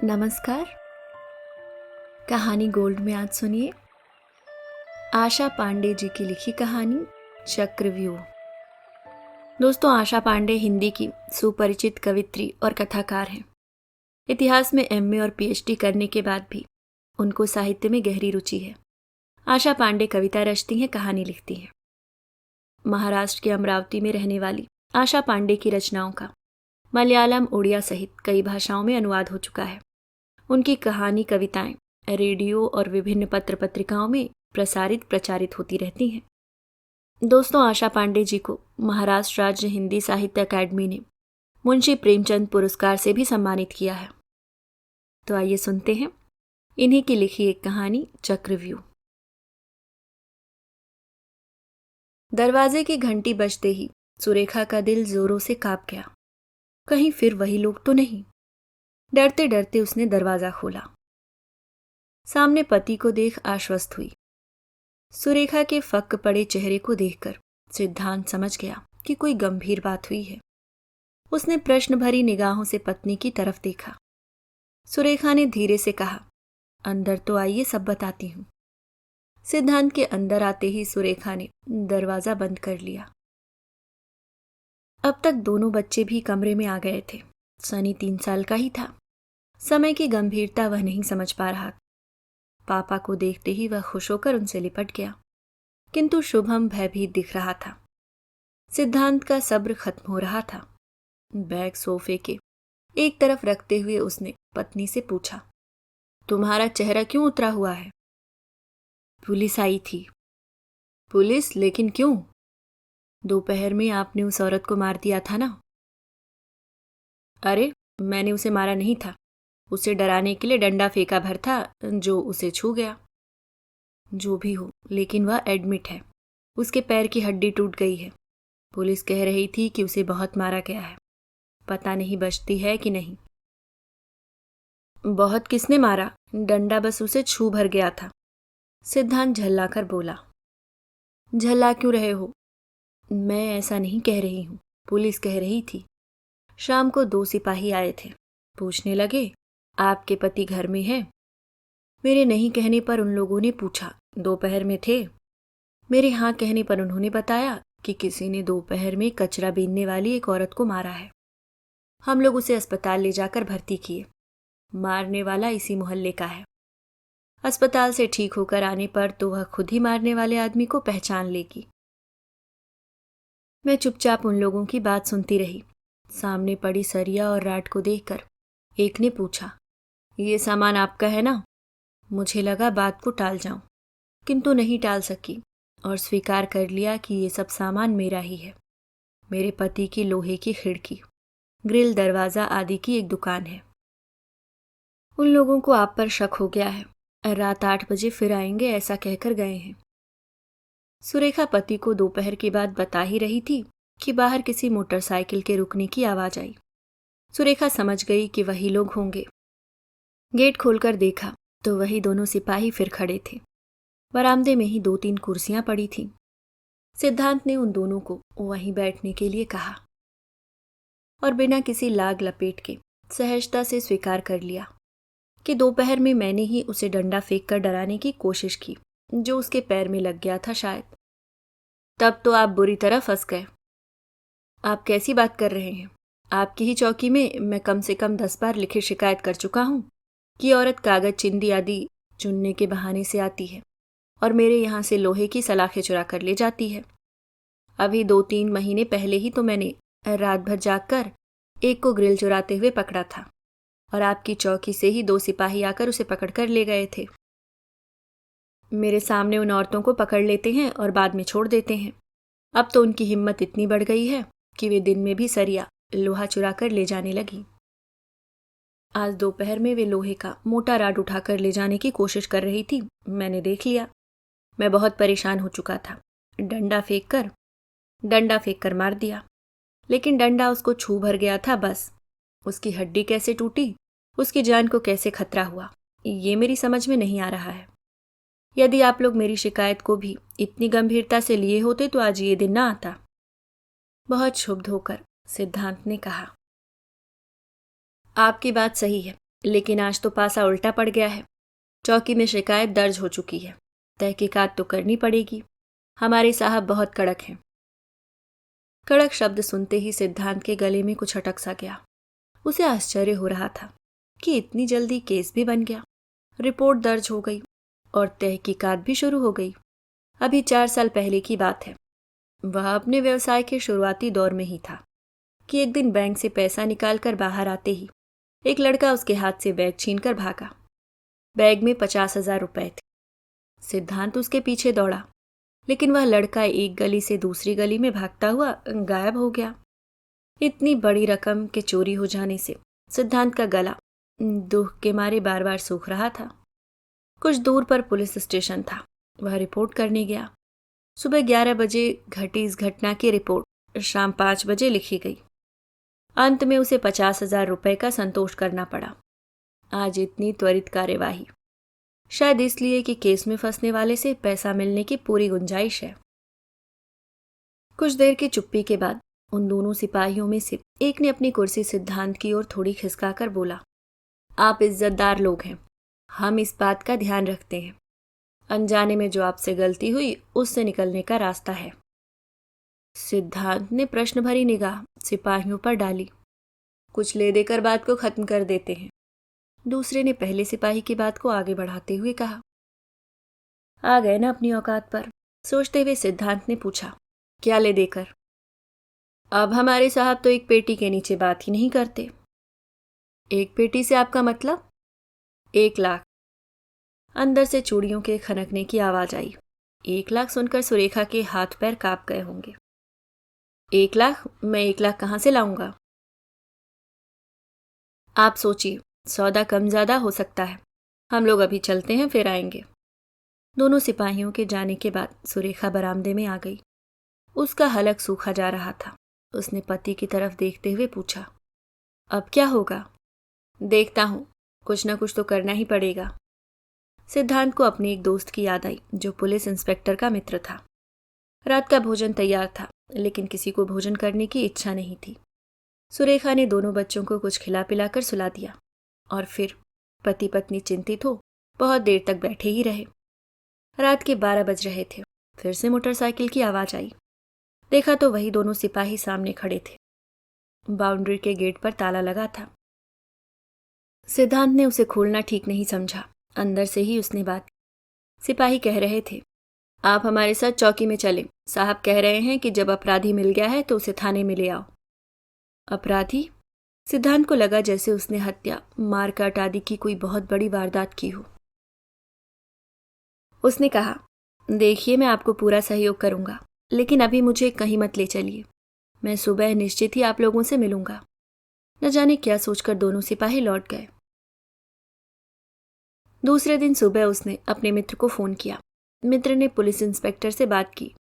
नमस्कार। कहानी गोल्ड में आज सुनिए आशा पांडे जी की लिखी कहानी चक्रव्यूह। दोस्तों, आशा पांडे हिंदी की सुपरिचित कवित्री और कथाकार हैं। इतिहास में एमए और पीएचडी करने के बाद भी उनको साहित्य में गहरी रुचि है। आशा पांडे कविता रचती हैं, कहानी लिखती हैं। महाराष्ट्र के अमरावती में रहने वाली आशा पांडे की रचनाओं का मलयालम, उड़िया सहित कई भाषाओं में अनुवाद हो चुका है। उनकी कहानी कविताएं रेडियो और विभिन्न पत्र पत्रिकाओं में प्रचारित होती रहती हैं। दोस्तों, आशा पांडे जी को महाराष्ट्र राज्य हिंदी साहित्य अकादमी ने मुंशी प्रेमचंद पुरस्कार से भी सम्मानित किया है। तो आइए सुनते हैं इन्हीं की लिखी एक कहानी चक्रव्यूह। दरवाजे की घंटी बजते ही सुरेखा का दिल जोरों से कांप गया। कहीं फिर वही लोग तो नहीं। डरते डरते उसने दरवाजा खोला। सामने पति को देख आश्वस्त हुई। सुरेखा के फक्क पड़े चेहरे को देखकर सिद्धांत समझ गया कि कोई गंभीर बात हुई है। उसने प्रश्न भरी निगाहों से पत्नी की तरफ देखा। सुरेखा ने धीरे से कहा, अंदर तो आइए, सब बताती हूं। सिद्धांत के अंदर आते ही सुरेखा ने दरवाजा बंद कर लिया। अब तक दोनों बच्चे भी कमरे में आ गए थे। सनी 3 साल का ही था। समय की गंभीरता वह नहीं समझ पा रहा। पापा को देखते ही वह खुश होकर उनसे लिपट गया, किंतु शुभम भयभीत दिख रहा था। सिद्धांत का सब्र खत्म हो रहा था। बैग सोफे के एक तरफ रखते हुए उसने पत्नी से पूछा, तुम्हारा चेहरा क्यों उतरा हुआ है? पुलिस आई थी। पुलिस? लेकिन क्यों? दोपहर में आपने उस औरत को मार दिया था ना? अरे, मैंने उसे मारा नहीं था। उसे डराने के लिए डंडा फेंका भर था जो उसे छू गया। जो भी हो, लेकिन वह एडमिट है। उसके पैर की हड्डी टूट गई है। पुलिस कह रही थी कि उसे बहुत मारा गया है। पता नहीं बचती है कि नहीं। बहुत किसने मारा? डंडा बस उसे छू भर गया था। सिद्धांत झल्लाकर बोला। झल्ला क्यों रहे हो? मैं ऐसा नहीं कह रही हूं। पुलिस कह रही थी। शाम को 2 सिपाही आए थे। पूछने लगे, आपके पति घर में है? मेरे नहीं कहने पर उन लोगों ने पूछा, दोपहर में थे? मेरे हाँ कहने पर उन्होंने बताया कि किसी ने दोपहर में कचरा बीनने वाली एक औरत को मारा है। हम लोग उसे अस्पताल ले जाकर भर्ती किए। मारने वाला इसी मोहल्ले का है। अस्पताल से ठीक होकर आने पर तो वह खुद ही मारने वाले आदमी को पहचान लेगी। मैं चुपचाप उन लोगों की बात सुनती रही। सामने पड़ी सरिया और राड को देखकर एक ने पूछा, ये सामान आपका है ना? मुझे लगा बात को टाल जाऊं, किंतु नहीं टाल सकी और स्वीकार कर लिया कि ये सब सामान मेरा ही है। मेरे पति की लोहे की खिड़की, ग्रिल, दरवाजा आदि की एक दुकान है। उन लोगों को आप पर शक हो गया है। रात 8 बजे फिर आएंगे ऐसा कहकर गए हैं। सुरेखा पति को दोपहर की बात बता ही रही थी कि बाहर किसी मोटरसाइकिल के रुकने की आवाज आई। सुरेखा समझ गई कि वही लोग होंगे। गेट खोलकर देखा तो वही दोनों सिपाही फिर खड़े थे। बरामदे में ही 2-3 कुर्सियां पड़ी थीं। सिद्धांत ने उन दोनों को वहीं बैठने के लिए कहा और बिना किसी लाग लपेट के सहजता से स्वीकार कर लिया कि दोपहर में मैंने ही उसे डंडा फेंक कर डराने की कोशिश की, जो उसके पैर में लग गया था शायद। तब तो आप बुरी तरह फंस गए। आप कैसी बात कर रहे हैं? आपकी ही चौकी में मैं कम से कम 10 बार लिखित शिकायत कर चुका हूं कि औरत कागज, चिंदी आदि चुनने के बहाने से आती है और मेरे यहां से लोहे की सलाखें चुरा कर ले जाती है। अभी 2-3 महीने पहले ही तो मैंने रात भर जागकर एक को ग्रिल चुराते हुए पकड़ा था और आपकी चौकी से ही 2 सिपाही आकर उसे पकड़ कर ले गए थे। मेरे सामने उन औरतों को पकड़ लेते हैं और बाद में छोड़ देते हैं। अब तो उनकी हिम्मत इतनी बढ़ गई है कि वे दिन में भी सरिया, लोहा चुरा कर ले जाने लगी। आज दोपहर में वे लोहे का मोटा राड उठाकर ले जाने की कोशिश कर रही थी। मैंने देख लिया। मैं बहुत परेशान हो चुका था। डंडा फेंक कर मार दिया, लेकिन डंडा उसको छू भर गया था बस। उसकी हड्डी कैसे टूटी, उसकी जान को कैसे खतरा हुआ, ये मेरी समझ में नहीं आ रहा है। यदि आप लोग मेरी शिकायत को भी इतनी गंभीरता से लिए होते तो आज ये दिन ना आता। बहुत क्षुब्ध होकर सिद्धांत ने कहा, आपकी बात सही है, लेकिन आज तो पासा उल्टा पड़ गया है। चौकी में शिकायत दर्ज हो चुकी है। तहकीकात तो करनी पड़ेगी। हमारे साहब बहुत कड़क हैं। कड़क शब्द सुनते ही सिद्धांत के गले में कुछ अटक सा गया। उसे आश्चर्य हो रहा था कि इतनी जल्दी केस भी बन गया, रिपोर्ट दर्ज हो गई और तहकीकात भी शुरू हो गई। अभी 4 साल पहले की बात है। वह अपने व्यवसाय के शुरुआती दौर में ही था कि एक दिन बैंक से पैसा निकालकर बाहर आते ही एक लड़का उसके हाथ से बैग छीनकर भागा। बैग में 50,000 रुपए थे। सिद्धांत उसके पीछे दौड़ा, लेकिन वह लड़का एक गली से दूसरी गली में भागता हुआ गायब हो गया। इतनी बड़ी रकम के चोरी हो जाने से सिद्धांत का गला दुख के मारे बार बार सूख रहा था। कुछ दूर पर पुलिस स्टेशन था। वह रिपोर्ट करने गया। सुबह 11 बजे घटी इस घटना की रिपोर्ट शाम 5 बजे लिखी गई। अंत में उसे 50,000 रुपए का संतोष करना पड़ा। आज इतनी त्वरित कार्यवाही, शायद इसलिए कि केस में फंसने वाले से पैसा मिलने की पूरी गुंजाइश है। कुछ देर की चुप्पी के बाद उन दोनों सिपाहियों में से एक ने अपनी कुर्सी सिद्धांत की ओर थोड़ी खिसकाकर बोला, आप इज्जतदार लोग हैं, हम इस बात का ध्यान रखते हैं। अनजाने में जो आपसे गलती हुई उससे निकलने का रास्ता है। सिद्धांत ने प्रश्न भरी निगाह सिपाहियों पर डाली। कुछ ले देकर बात को खत्म कर देते हैं, दूसरे ने पहले सिपाही की बात को आगे बढ़ाते हुए कहा। आ गए ना अपनी औकात पर, सोचते हुए सिद्धांत ने पूछा, क्या ले देकर? अब हमारे साहब तो एक पेटी के नीचे बात ही नहीं करते। एक पेटी से आपका मतलब? 1 लाख। अंदर से चूड़ियों के खनकने की आवाज आई। 1 लाख सुनकर सुरेखा के हाथ पैर कांप गए होंगे। 1 लाख? मैं 1 लाख कहां से लाऊंगा? आप सोचिए, सौदा कम ज्यादा हो सकता है। हम लोग अभी चलते हैं, फिर आएंगे। दोनों सिपाहियों के जाने के बाद सुरेखा बरामदे में आ गई। उसका हलक सूखा जा रहा था। उसने पति की तरफ देखते हुए पूछा, अब क्या होगा? देखता हूं, कुछ ना कुछ तो करना ही पड़ेगा। सिद्धांत को अपने एक दोस्त की याद आई जो पुलिस इंस्पेक्टर का मित्र था। रात का भोजन तैयार था, लेकिन किसी को भोजन करने की इच्छा नहीं थी। सुरेखा ने दोनों बच्चों को कुछ खिला पिलाकर सुला दिया और फिर पति पत्नी चिंतित हो बहुत देर तक बैठे ही रहे। रात के 12 बज रहे थे। फिर से मोटरसाइकिल की आवाज आई। देखा तो वही दोनों सिपाही सामने खड़े थे। बाउंड्री के गेट पर ताला लगा था। सिद्धांत ने उसे खोलना ठीक नहीं समझा। अंदर से ही उसने बात की। सिपाही कह रहे थे, आप हमारे साथ चौकी में चलें। साहब कह रहे हैं कि जब अपराधी मिल गया है तो उसे थाने में ले आओ। अपराधी? सिद्धांत को लगा जैसे उसने हत्या, मारकाट आदि की कोई बहुत बड़ी वारदात की हो। उसने कहा, देखिए, मैं आपको पूरा सहयोग करूंगा, लेकिन अभी मुझे कहीं मत ले चलिए। मैं सुबह निश्चित ही आप लोगों से मिलूंगा। न जाने क्या सोचकर दोनों सिपाही लौट गए। दूसरे दिन सुबह उसने अपने मित्र को फोन किया। मित्र ने पुलिस इंस्पेक्टर से बात की।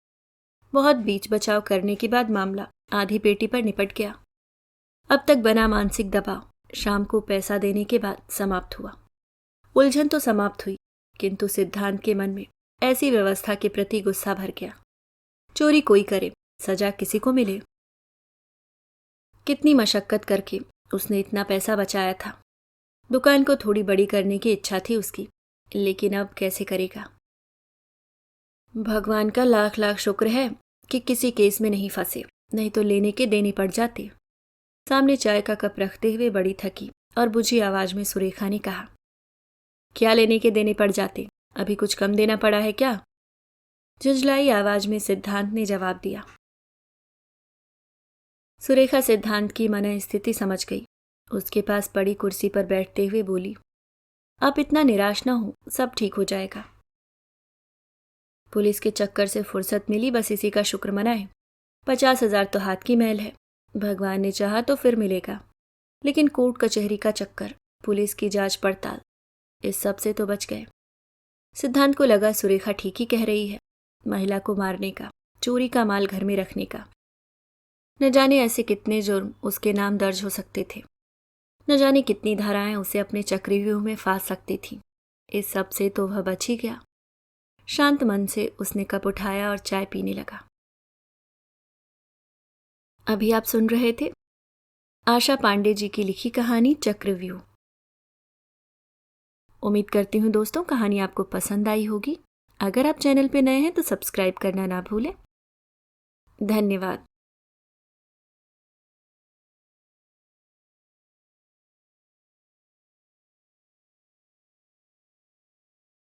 बहुत बीच बचाव करने के बाद मामला आधी पेटी पर निपट गया। अब तक बना मानसिक दबाव शाम को पैसा देने के बाद समाप्त हुआ। उलझन तो समाप्त हुई, किंतु सिद्धांत के मन में ऐसी व्यवस्था के प्रति गुस्सा भर गया। चोरी कोई करे, सजा किसी को मिले। कितनी मशक्कत करके उसने इतना पैसा बचाया था। दुकान को थोड़ी बड़ी करने की इच्छा थी उसकी, लेकिन अब कैसे करेगा? भगवान का लाख लाख शुक्र है कि किसी केस में नहीं फंसे, नहीं तो लेने के देने पड़ जाते। सामने चाय का कप रखते हुए बड़ी थकी और बुझी आवाज में सुरेखा ने कहा, क्या लेने के देने पड़ जाते? अभी कुछ कम देना पड़ा है क्या? झुंझलाई आवाज में सिद्धांत ने जवाब दिया। सुरेखा सिद्धांत की मनःस्थिति समझ गई। उसके पास पड़ी कुर्सी पर बैठते हुए बोली, आप इतना निराश न हो, सब ठीक हो जाएगा। पुलिस के चक्कर से फुर्सत मिली, बस इसी का शुक्र मनाए। 50,000 तो हाथ की मैल है। भगवान ने चाहा तो फिर मिलेगा, लेकिन कोर्ट कचहरी का चक्कर, पुलिस की जांच पड़ताल, इस सब से तो बच गए। सिद्धांत को लगा सुरेखा ठीक ही कह रही है। महिला को मारने का, चोरी का माल घर में रखने का, न जाने ऐसे कितने जुर्म उसके नाम दर्ज हो सकते थे। न जाने कितनी धाराएं उसे अपने चक्रव्यूह में फांस सकती थीं। इस सब से तो वह बच ही गया। शांत मन से उसने कप उठाया और चाय पीने लगा। अभी आप सुन रहे थे आशा पांडे जी की लिखी कहानी चक्रव्यूह। उम्मीद करती हूँ दोस्तों कहानी आपको पसंद आई होगी। अगर आप चैनल पे नए हैं तो सब्सक्राइब करना ना भूलें। धन्यवाद।